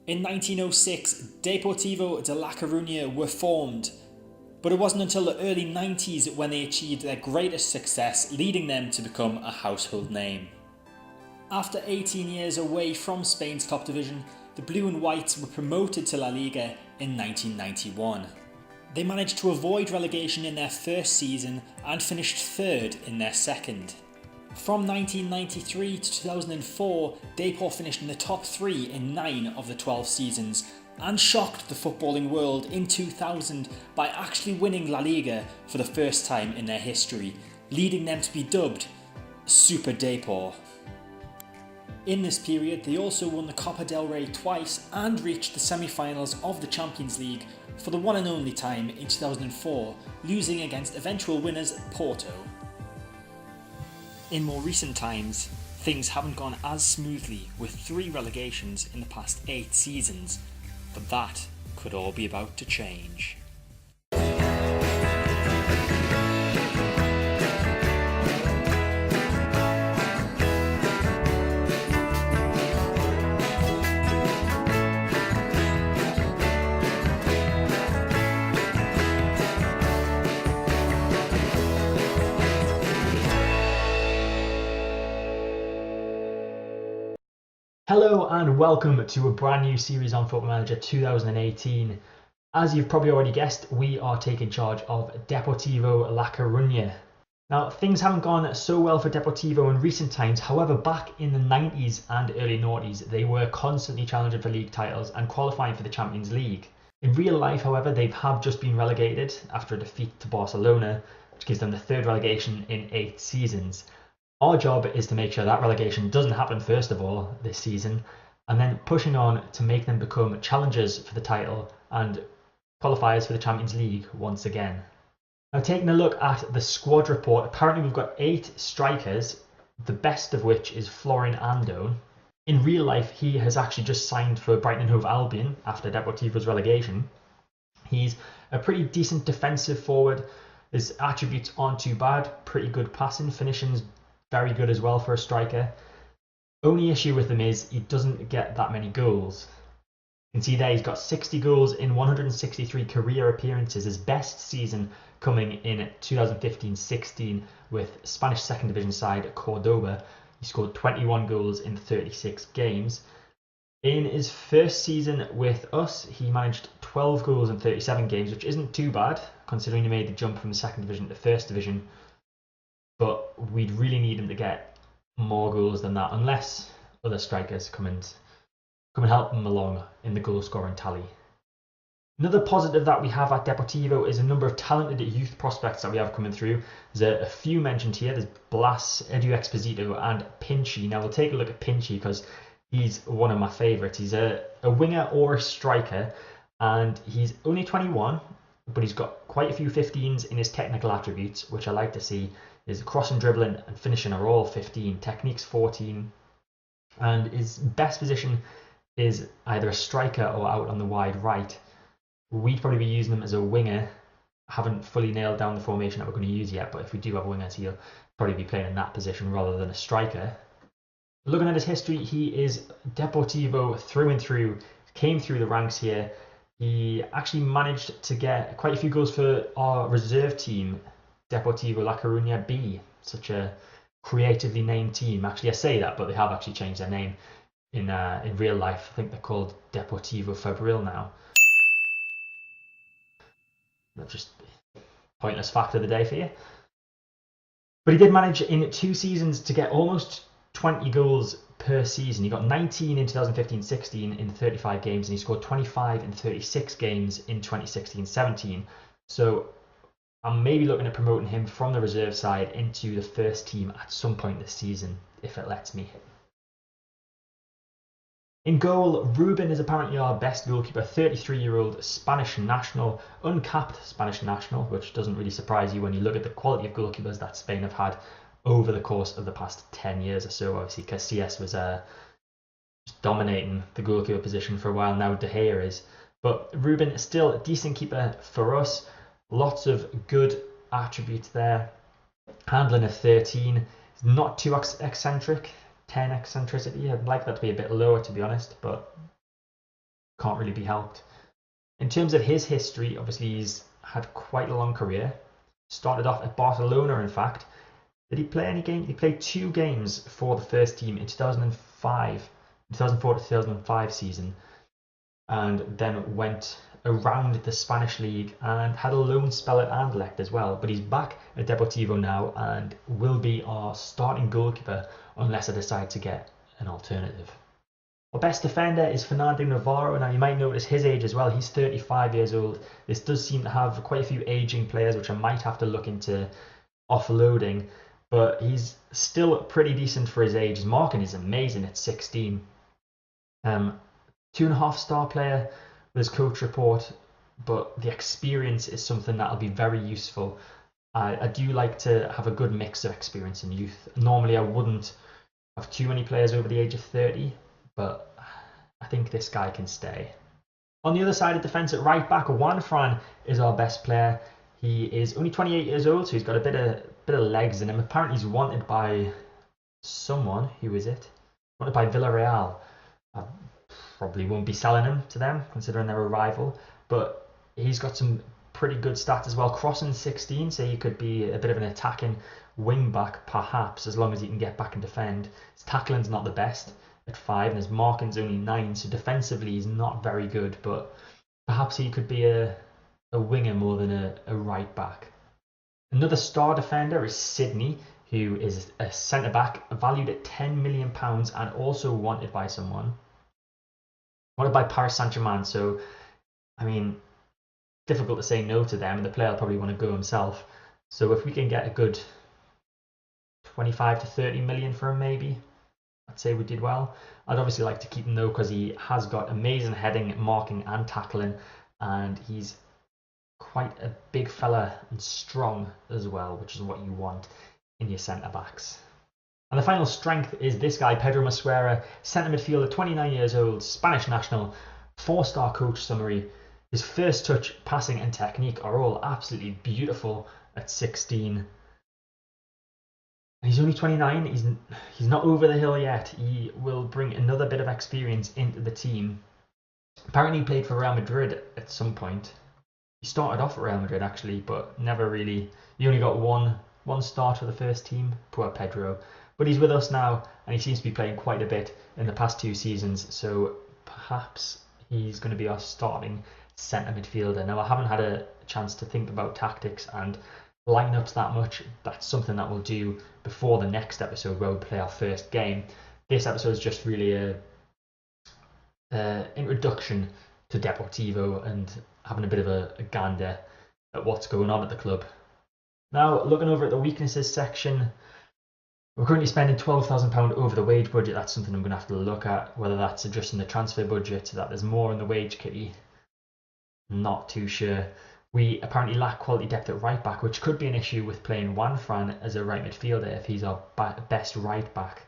In 1906, Deportivo de La Coruña were formed, but it wasn't until the early 90s when they achieved their greatest success, leading them to become a household name. After 18 years away from Spain's top division, the Blue and Whites were promoted to La Liga in 1991. They managed to avoid relegation in their first season and finished third in their second. From 1993 to 2004, Depor finished in the top 3 in 9 of the 12 seasons and shocked the footballing world in 2000 by actually winning La Liga for the first time in their history, leading them to be dubbed Súper Dépor. In this period, they also won the Copa del Rey twice and reached the semi-finals of the Champions League for the one and only time in 2004, losing against eventual winners Porto. In more recent times, things haven't gone as smoothly with 3 relegations in the past 8 seasons, but that could all be about to change. Hello and welcome to a brand new series on Football Manager 2018. As you've probably already guessed, we are taking charge of Deportivo La Coruña. Now, things haven't gone so well for Deportivo in recent times. However, back in the 90s and early noughties, they were constantly challenging for league titles and qualifying for the Champions League. In real life, however, they have just been relegated after a defeat to Barcelona, which gives them the 3rd relegation in 8 seasons. Our job is to make sure that relegation doesn't happen first of all this season, and then pushing on to make them become challengers for the title and qualifiers for the Champions League once again. Now, taking a look at the squad report, apparently we've got 8 strikers, the best of which is Florin Andone. In real life, he has actually just signed for Brighton and Hove Albion after Deportivo's relegation. He's a pretty decent defensive forward. His attributes aren't too bad, pretty good passing, finishing's very good as well for a striker. Only issue with him is he doesn't get that many goals. You can see there he's got 60 goals in 163 career appearances, his best season coming in 2015-16 with Spanish second division side Cordoba. He scored 21 goals in 36 games. In his first season with us, he managed 12 goals in 37 games, which isn't too bad considering he made the jump from the second division to first division. But we'd really need him to get more goals than that, unless other strikers come and help him along in the goal scoring tally. Another positive that we have at Deportivo is a number of talented youth prospects that we have coming through. There's a few mentioned here. There's Blas, Edu Exposito and Pinchy. Now we'll take a look at Pinchy because he's one of my favourites. He's a winger or a striker, and he's only 21, but he's got quite a few 15s in his technical attributes, which I like to see. His crossing, dribbling and finishing are all 15, techniques 14, and his best position is either a striker or out on the wide right. We'd probably be using him as a winger. I haven't fully nailed down the formation that we're going to use yet, but if we do have wingers, he'll probably be playing in that position rather than a striker. Looking at his history, he is Deportivo through and through, came through the ranks here. He actually managed to get quite a few goals for our reserve team, Deportivo La Coruña B, such a creatively named team. Actually, I say that, but they have actually changed their name in real life. I think they're called Deportivo Fabril now. That's just a pointless fact of the day for you. But he did manage in 2 seasons to get almost 20 goals per season. He got 19 in 2015-16 in 35 games, and he scored 25 in 36 games in 2016-17. So I'm maybe looking at promoting him from the reserve side into the first team at some point this season, if it lets me. In goal, Ruben is apparently our best goalkeeper, 33-year-old Spanish national, uncapped Spanish national, which doesn't really surprise you when you look at the quality of goalkeepers that Spain have had over the course of the past 10 years or so. Obviously, Casillas was just dominating the goalkeeper position for a while. Now De Gea is. But Ruben is still a decent keeper for us. Lots of good attributes there. Handling of 13. Not too eccentric. 10 eccentricity. I'd like that to be a bit lower, to be honest, but can't really be helped. In terms of his history, obviously he's had quite a long career. Started off at Barcelona, in fact. Did he play any games? He played 2 games for the first team in 2004 to 2005 season, and then went around the Spanish league and had a loan spell at Anderlecht as well. But he's back at Deportivo now and will be our starting goalkeeper unless I decide to get an alternative. Our best defender is Fernando Navarro. Now you might notice his age as well. He's 35 years old. This does seem to have quite a few aging players, which I might have to look into offloading. But he's still pretty decent for his age. His marking is amazing at 16. 2.5-star player with his coach report, but the experience is something that'll be very useful. I do like to have a good mix of experience and youth. Normally I wouldn't have too many players over the age of 30, but I think this guy can stay. On the other side of defence at right back, Juan Fran is our best player. He is only 28 years old, so he's got a bit of legs in him. Apparently he's wanted by someone. Who is it? Wanted by Villarreal. I probably won't be selling him to them, considering they're a rival. But he's got some pretty good stats as well. Crossing 16, so he could be a bit of an attacking wing back, perhaps, as long as he can get back and defend. His tackling's not the best at 5, and his marking's only 9, so defensively he's not very good. But perhaps he could be a winger more than a right back. Another star defender is Sydney, who is a centre back valued at £10 million and also wanted by someone. Wanted by Paris Saint-Germain, so I mean, difficult to say no to them, and the player will probably want to go himself. So if we can get a good 25 to 30 million for him, maybe, I'd say we did well. I'd obviously like to keep him though, because he has got amazing heading, marking and tackling, and he's quite a big fella and strong as well, which is what you want in your centre backs. And the final strength is this guy, Pedro Mosquera, centre midfielder, 29 years old, Spanish national, 4-star coach summary. His first touch, passing and technique are all absolutely beautiful at 16. And he's only 29, he's not over the hill yet. He will bring another bit of experience into the team. Apparently he played for Real Madrid at some point. He started off at Real Madrid actually, but never really. He only got one start for the first team. Poor Pedro. But he's with us now, and he seems to be playing quite a bit in the past 2 seasons. So perhaps he's going to be our starting centre midfielder. Now I haven't had a chance to think about tactics and lineups that much. That's something that we'll do before the next episode, where we'll play our first game. This episode is just really a introduction to Deportivo and having a bit of a gander at what's going on at the club. Now, looking over at the weaknesses section, we're currently spending £12,000 over the wage budget. That's something I'm going to have to look at, whether that's adjusting the transfer budget so that there's more in the wage kitty. Not too sure. We apparently lack quality depth at right back, which could be an issue with playing Juan Fran as a right midfielder if he's our best right back.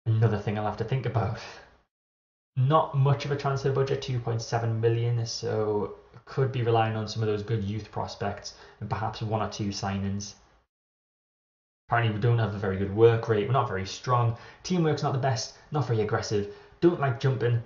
Another thing I'll have to think about. Not much of a transfer budget, 2.7 million, so could be relying on some of those good youth prospects and perhaps 1 or 2 signings. Apparently we don't have a very good work rate, we're not very strong, teamwork's not the best, not very aggressive, don't like jumping,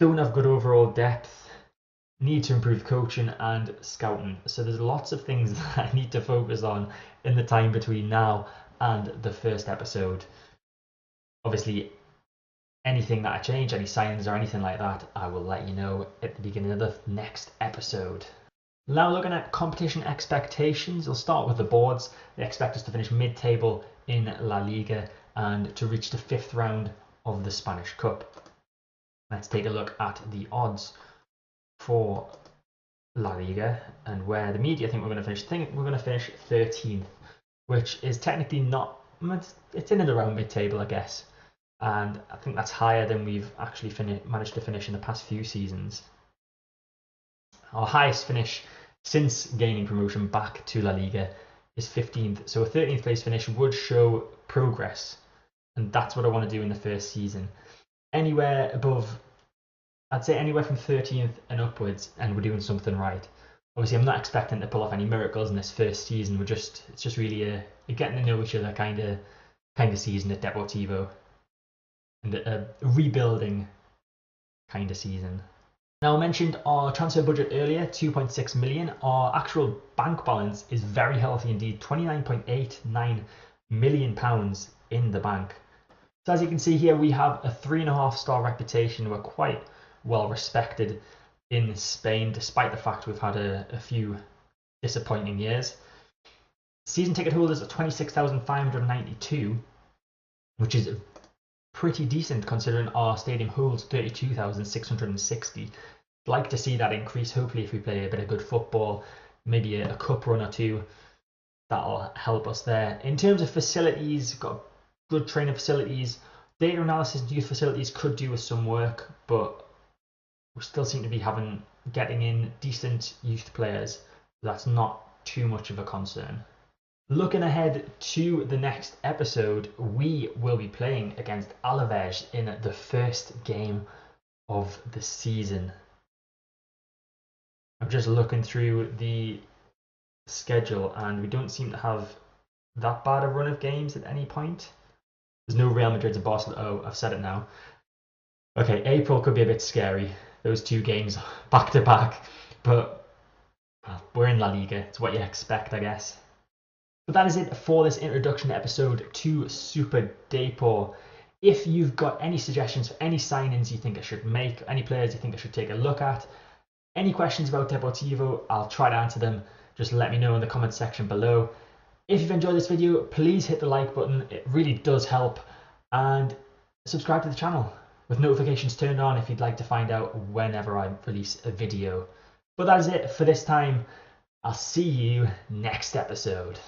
don't have good overall depth, need to improve coaching and scouting. So there's lots of things that I need to focus on in the time between now and the first episode. Obviously, anything that I change, any signings or anything like that, I will let you know at the beginning of the next episode. Now looking at competition expectations, we'll start with the boards. They expect us to finish mid-table in La Liga and to reach the 5th round of the Spanish Cup. Let's take a look at the odds for La Liga and where the media think we're going to finish. I think we're going to finish 13th, which is technically not, it's in and around mid-table, I guess. And I think that's higher than we've actually managed to finish in the past few seasons. Our highest finish since gaining promotion back to La Liga is 15th. So a 13th place finish would show progress. And that's what I want to do in the first season. Anywhere above, I'd say anywhere from 13th and upwards, and we're doing something right. Obviously, I'm not expecting to pull off any miracles in this first season. It's just really a getting to know each other kind of season at Deportivo. And a rebuilding kind of season. Now, I mentioned our transfer budget earlier, 2.6 million. Our actual bank balance is very healthy indeed, £29.89 million in the bank. So as you can see here, we have a 3.5-star reputation. We're quite well respected in Spain, despite the fact we've had a few disappointing years. Season ticket holders are 26,592, which is pretty decent considering our stadium holds 32,660. Like to see that increase. Hopefully, if we play a bit of good football, maybe a cup run or two, that'll help us there. In terms of facilities, we've got good training facilities. Data analysis and youth facilities could do with some work, but we still seem to be getting in decent youth players. That's not too much of a concern. Looking ahead to the next episode, we will be playing against Alaves in the first game of the season. I'm just looking through the schedule and we don't seem to have that bad a run of games at any point. There's no Real Madrid and Barcelona. Oh, I've said it now. Okay, April could be a bit scary. Those 2 games back to back, but well, we're in La Liga. It's what you expect, I guess. But that is it for this introduction episode to Súper Dépor. If you've got any suggestions for any signings you think I should make, any players you think I should take a look at, any questions about Deportivo, I'll try to answer them. Just let me know in the comment section below. If you've enjoyed this video, please hit the like button. It really does help. And subscribe to the channel with notifications turned on if you'd like to find out whenever I release a video. But that is it for this time. I'll see you next episode.